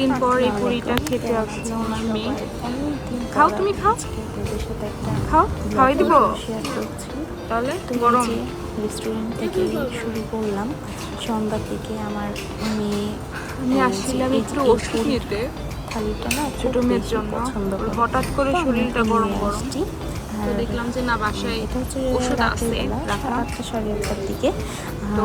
অনেকদিন পর এই পুরিটা খেতে আসলো আমার মেয়ে। খাও, তুমি খাও, খাও, খাওয়াই দিব তাহলে। গরম রেস্টুরেন্ট থেকে শুরু করলাম সন্ধ্যা থেকে। আমার মেয়ে আমি আসছিলাম একটু ওষুধ নিতে থালিটা না ছোট মেয়ের জন্য, হঠাৎ করে শরীরটা গরম গরম, তো দেখলাম যে না বাসায় এটা হচ্ছে ওষুধ রাতের আছে বেলা রাখা। 7টা সাড়ে 8টার দিকে। তো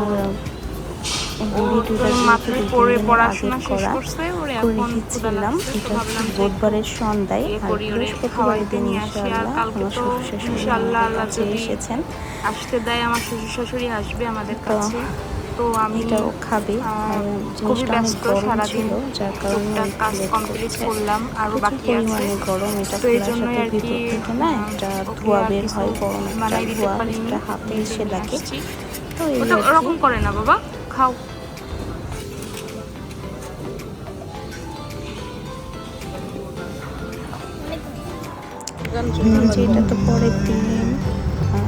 ভিডিওটা মাত্র পড়ে পড়াশোনা শেষ করা করছে, ওরে করে এখন ক্ষুধা রেখেছিলাম। লাগছে, তো এটা ভাবলাম যে বুধবারের সন্ধ্যায়, ইয়ে আর করি, ওরে বৃহস্পতিবারের খাওয়াইতে দিন নিয়ে আসি। আর ইনশাআল্লাহ কালকে আমার তো শ্বশুর শাশুড়ি ইনশাআল্লাহ আমাদের আল্লাহ কাছে যদি এসেছেন, আসতে দেয় আমার শ্বশুর শাশুড়ি আসবে আমাদের তো কাছে। তো আমি এটাও খাবে। আর খুবই জিনিসটা অনেক ব্যস্ত, গরম সারাদিন ছিল, যার কারণে টুকটাক কাজ লেট কমপ্লিট করছে। করলাম, আরও প্রচুর বাকি আছে। পরিমাণে গরম, এটা তো এই খোলার জন্যই সাথে আর কি ভিতর থেকে না একটা ওকে ধোঁয়া আর বের কিছু হয়, গরম একটা বানাই দিতে ধোঁয়া, পারিনি, যেটা হাতে এই এসে জন্যই লাগে। আসছি। তো এই ওটা আর কি। ওরকম করে না বাবা, খাও। এটা তো পরের দিন,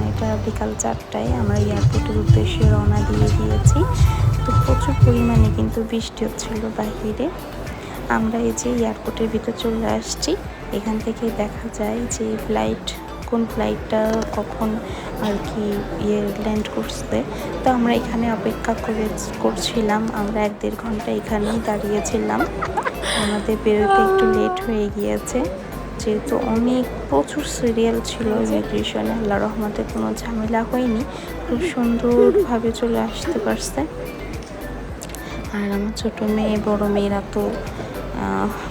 এটা বিকাল 4টায় আমরা এয়ারপোর্টের উদ্দেশ্যে রওনা দিয়ে দিয়েছি। তো প্রচুর পরিমাণে কিন্তু বৃষ্টি হচ্ছিল বাহিরে। আমরা এই যে এয়ারপোর্টের ভিতর চলে আসছি। এখান থেকে দেখা যায় যে কোন ফ্লাইটটা কখন আর কি ল্যান্ড করছে। তো আমরা এখানে অপেক্ষা করছিলাম। আমরা 1-1.5 ঘন্টা এখানেই দাঁড়িয়েছিলাম। আমাদের বেরোতে একটু লেট হয়ে গিয়েছে, যেহেতু প্রচুর সিরিয়াল ছিল ইমিগ্রেশনে। আল্লাহ রহমতে কোনো ঝামেলা হয়নি, খুব সুন্দরভাবে চলে আসতে পারছে। আর আমার ছোটো মেয়ে বড় মেয়েরা তো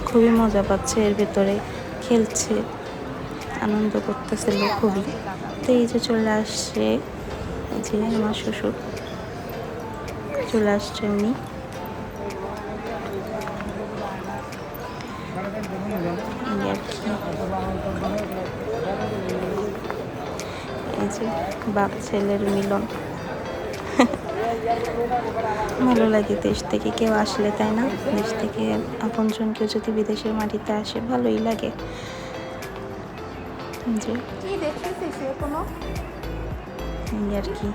খুবই মজা পাচ্ছে, এর ভেতরে খেলছে, আনন্দ করতেছিল খুবই। তো এই যে চলে আসছে, এই যে আমার শ্বশুর চলে আসছে, উনি আর কি। এই যে বাপ ছেলের মিলন। ভালো লাগে দেশ থেকে কেউ আসলে, তাই না? দেশ থেকে আপনজন কেউ যদি বিদেশের মাটিতে আসে ভালোই লাগে। যে আর কি।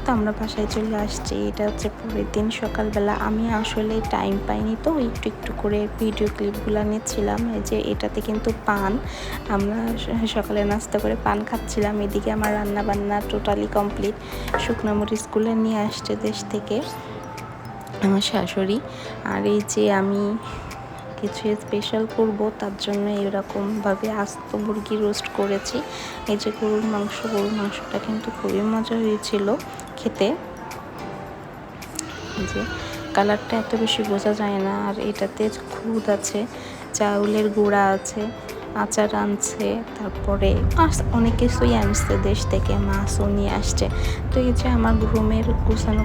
তো আমরা বাসায় চলে আসছি। এটা হচ্ছে পরের দিন সকালবেলা। আমি আসলে টাইম পাইনি, তো একটু একটু করে ভিডিও ক্লিপগুলো নিচ্ছিলাম। এই যে এটাতে কিন্তু পান, আমরা সকালে নাস্তা করে পান খাচ্ছিলাম। এদিকে আমার রান্না বান্না টোটালি কমপ্লিট। শুকনো মরিচগুলো নিয়ে আসছে দেশ থেকে আমার শাশুড়ি। আর এই যে আমি কিছু স্পেশাল করব, তার জন্য এরকমভাবে আস্ত মুরগি রোস্ট করেছি। এই যে গরুর মাংসটা কিন্তু খুবই মজা হয়েছিল খেতে। যে কালারটা এত বেশি বোঝা যায় না। আর এটাতে খুদ আছে, চাউলের গুঁড়া আছে, আচার আনছে, তারপরে অনেক কিছুই আনছে দেশ থেকে, মাছও নিয়ে আসছে। তো এই যে আমার রুমের গুছানো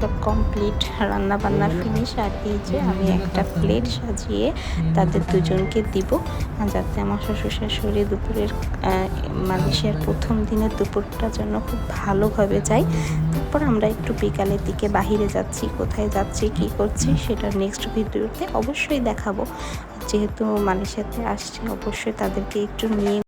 সব কমপ্লিট, রান্না বান্না ফিনিশ। আর এই যে আমি একটা প্লেট সাজিয়ে তাদের দুজনকে দিব, যাতে আমার শ্বশুর শাশুড়ি দুপুরের মালয়েশিয়ার প্রথম দিনের দুপুরটা যেন খুব ভালোভাবে যায়। তারপর আমরা একটু বিকালের দিকে বাহিরে যাচ্ছি, কোথায় যাচ্ছি কী করছি সেটা নেক্সট ভিডিওতে অবশ্যই দেখাবো। যেহেতু মালয়েশিয়াতে আসছি, অবশ্যই তাদেরকে একটু নিয়ে